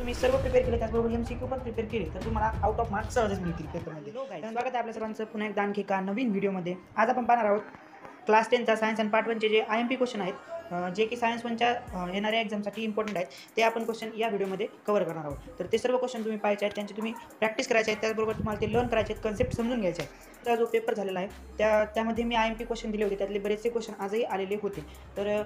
तुम्ही सर्व प्रिपेअर केले त्याचबरोबर MCQ पण प्रिपेअर केले तर तुम्हाला आउट ऑफ मार्क्स सहजच मिळतील पेपरमध्ये. स्वागत आहे आपल्या सर्वांचं पुन्हा एकदा आणखी एका नवीन व्हिडिओमध्ये. आज आपण पाहणार आहोत क्लास 10चा सायन्स आणि पार्ट 1चे जे IMP क्वेश्चन आहेत, जे की सायन्स 1च्या येणाऱ्या एक्झामसाठी इम्पॉर्टंट आहेत, ते आपण क्वेश्चन या व्हिडिओमध्ये कव्हर करणार आहोत. तर ते सर्व क्वेश्चन तुम्ही पाहायचे आहेत, त्यांची तुम्ही प्रॅक्टिस करायचे आहेत, त्याचबरोबर तुम्हाला ते लर्न करायचे आहेत, कन्सेप्ट समजून घ्यायचे आहे. तर जो पेपर झालेला आहे त्यामध्ये मी IMP क्वेश्चन दिले होते, त्यातले बरेचसे क्वेश्चन आजही आलेले होते. तर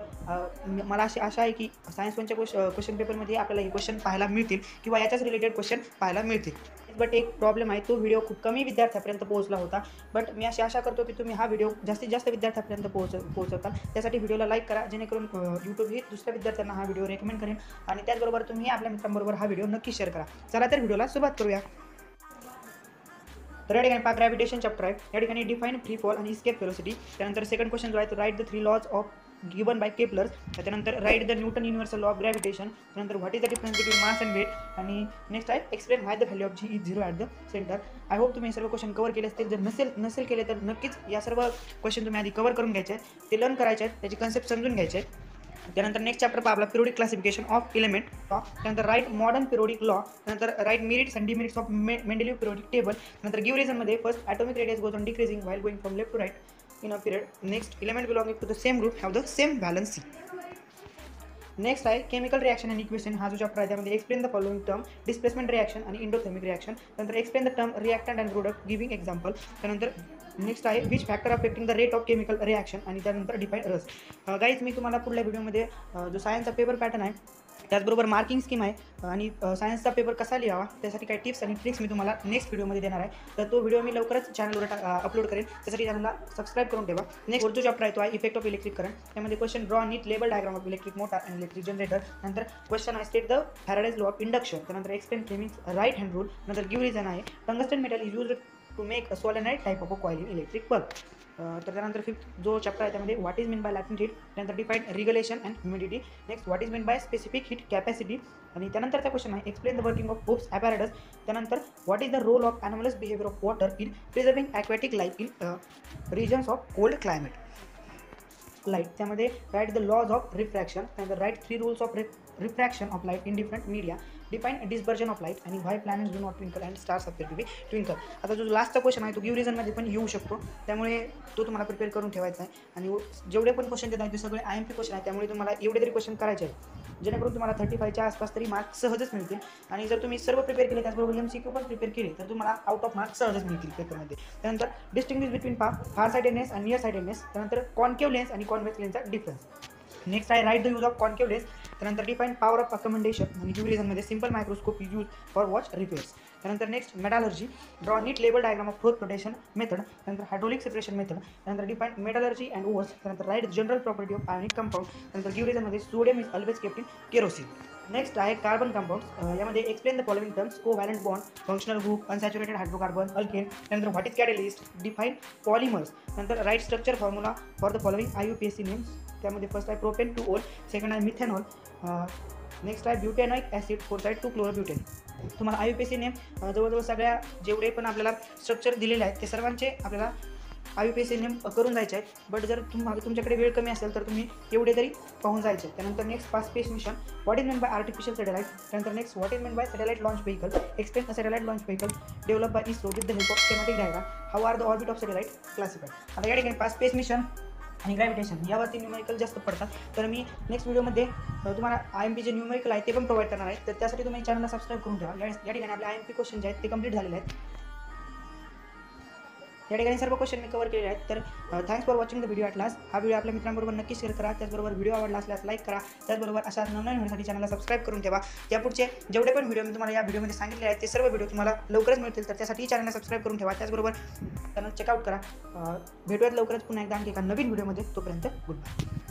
मला अशी आशा आहे की सायन्स 1च्या क्वेश्चन पेपरमध्ये आपल्याला हे क्वेश्चन पाहायला मिळतील किंवा याच्याच रिलेटेड क्वेश्चन पाहायला मिळतील. बट एक प्रॉब्लेम आहे, तो व्हिडिओ खूप कमी विद्यार्थ्यापर्यंत पोहोचला होता. बट मी अशी आशा करतो की तुम्ही हा व्हिडिओ जास्तीत जास्त विद्यार्थ्यापर्यंत पोहोचवताल. त्यासाठी व्हिडिओला लाईक करा, जेणेकरून YouTube ही दुसऱ्या विद्यार्थ्यांना हा व्हिडिओ रेकमेंड करेन आणि त्याचबरोबर तुम्ही आपल्या मित्रांबरोबर हा व्हिडिओ नक्की शेअर करा. चला तर व्हिडिओला सुरुवात करूया. तर या ठिकाणी पहा, ग्रॅव्हिटेशन चॅप्टर आहे. या ठिकाणी डिफाईन फ्री फॉल आणि इस्केप वेलोसिटी. त्यानंतर सेकंड क्वेश्चन जो आहे तो write the 3 laws of given by Kepler. त्यानंतर write the Newton universal law of gravitation. त्यानंतर what is the difference between mass and weight. आणि नेक्स्ट आहे explain why the value of G is 0 at the centre. I hope तुम्ही सर्व question cover केले असतील. जर नसेल केले तर नक्कीच या सर्व क्वेश्चन तुम्ही आधी कव्हर करून घ्यायचे आहेत, ते लर्न करायचे आहेत, त्याची कन्सेप्ट समजून घ्यायचे आहेत. त्यानंतर नेक्स्ट चॅप्टर पहा आपला periodic classification of element law. त्यानंतर राईट मॉडर्न पिरियोडिक लॉ. त्यानंतर write merits and demerits of Mendeleev periodic table. नंतर गिव्ह रिझनमध्ये first atomic radius goes on decreasing while going from left to right in a period. Next element belonging to the same group have the same valency. Next आहे chemical reaction and equation. हा जो chapter आहे त्यामध्ये explain the following term displacement reaction आणि endothermic reaction. त्यानंतर explain the term reactant and product giving example. त्यानंतर next आहे which factor affecting the rate of chemical reaction. आणि त्यानंतर डिफाईन रस. गाईज मी तुम्हाला पुढल्या व्हिडिओमध्ये जो सायन्सचा पेपर पॅटर्न आहे, त्याचबरोबर मार्किंग स्कीम आहे आणि सायन्सचा पेपर कसा लिहावा त्यासाठी काही टिप्स आणि ट्रिक्स मी तुम्हाला नेक्स्ट व्हिडिओमध्ये देणार आहे. तर तो व्हिडिओ मी लवकरच चॅनलवर अपलोड करेन, त्यासाठी चॅनलला सबस्क्राईब करून ठेवा. नेक्स्ट जो चॅप्टर आहे तो आहे इफेक्ट ऑफ इलेक्ट्रिक करंट. त्यामध्ये question draw neat label diagram of electric motor and electric generator. नंतर क्वेश्चन आहे state the Faraday's law of induction. त्यानंतर explain Fleming's right hand rule. नंतर गिव्ह रिझन आहे tungsten metal is used to make a solenoid type of a coil in electric bulb. तर त्यानंतर fifth जो chapter आहे त्यामध्ये what is mean by latent heat. त्यानंतर define regulation and humidity. Next what is mean by specific heat capacity. आणि त्यानंतरचा question आहे explain the working of Hope's apparatus. त्यानंतर what is the role of anomalous behaviour of water in preserving aquatic life in regions of cold climate. Light त्यामध्ये write the laws of refraction. त्यानंतर write 3 rules of refraction of light in different media. Define dispersion of light आणि why planets do not twinkle and stars appear to be twinkle. आता जो लास्टचा question आहे तो give रिझनमध्ये पण येऊ शकतो, त्यामुळे तो तुम्हाला प्रिपेअर करून ठेवायचा आहे. आणि जेवढे पण क्वेश्चन देत आहेत ते सगळे IMP क्वेश्चन आहेत, त्यामुळे तुम्हाला एवढे तरी क्वेश्चन करायचे आहेत, जेणेकरून तुम्हाला 35च्या आसपास तरी मार्क्स सहजच मिळतील. आणि जर तुम्ही सर्व प्रिपेअर केले त्याचबरोबर MCQ पण प्रिपेअर केले तर तुम्हाला आउट ऑफ मार्क्स सहजच मिळतील पेपरमध्ये. त्यानंतर डिस्टिंग्विश बिटवीन फार साइटेडनेस आणि नियर साइटेडनेस. त्यानंतर कॉन्केव्ह लेन्स आणि कॉन्व्हेक्स लेन्सचा डिफरन्स. नेक्स्ट आहे write the use of concave lens. त्यानंतर डिफाईन पॉवर ऑफ अकमेंडेशन आणि गिव्ह रिझनमध्ये simple microscope use for watch repairs. त्यानंतर next metallurgy. Draw neat label diagram of froth flotation method. त्यानंतर hydraulic separation method. त्यानंतर define metallurgy and ores. त्यानंतर write general property of ionic compound. त्यानंतर give रिझनमध्ये sodium is always kept in kerosene. Next आहे carbon compounds. यामध्ये explain the following terms covalent bond, functional group, unsaturated hydrocarbon, alkane. त्यानंतर what is catalyst. Define polymers. नंतर write structure formula for the following IUPAC names. त्यामध्ये first आहे propane two ol. Second आहे methanol. Next आहे butanoic acid. Fourth आहे 2-क्लोरोब्युटेन. तुम्हाला IUPAC name जवळजवळ सगळ्या जेवढे पण आपल्याला स्ट्रक्चर दिलेले आहेत ते सर्वांचे आपल्याला IUPAC नेम करून जायचे आहेत. बट जर तुमच्याकडे वेळ कमी असेल तर तुम्ही एवढे तरी पाहून जायचे. त्यानंतर next pass space mission. What is mean by artificial satellite. त्यानंतर next what is mean by satellite launch vehicle. Explain a satellite launch vehicle develop by ISRO with the help of schematic diagram. How are the orbit of satellite classified. आता या ठिकाणी pass space mission आणि gravitation यावरती numerical जास्त पडतात, तर मी next व्हिडिओमध्ये तुम्हाला IMP जे न्यूमेरिकल आहे ते पण प्रोव्हाइड करणार आहे. तर त्यासाठी तुम्ही चॅनलला सबस्क्राईब करून ठेवा. या ठिकाणी आपले IMP क्वेश्चन जे आहेत ते कंप्लीट झालेले आहेत. या ठिकाणी सर्व क्वेश्चन मी कव्हर केले आहेत. तर thanks for watching the video at last. हा व्हिडिओ आपल्या मित्रांबरोबर नक्की शेअर करा. त्याचबरोबर व्हिडिओ आवडला असल्यास लाईक करा. त्याचबरोबर अशा नवनवीन व्हिडिओसाठी चॅनलला सबस्क्राईब करून ठेवा. यापुढचे जेवढे पण व्हिडिओ मी तुम्हाला या व्हिडिओमध्ये सांगितले आहेत ते सर्व व्हिडिओ तुम्हाला लवकरच मिळतील, तर त्यासाठी चॅनलला सबस्क्राईब करून ठेवा. त्याचबरोबर चॅनल चेकआउट करा. भेटूयात लवकरच पुन्हा एकदा आणखी एका नवीन व्हिडिओमध्ये. तोपर्यंत गुड बाय.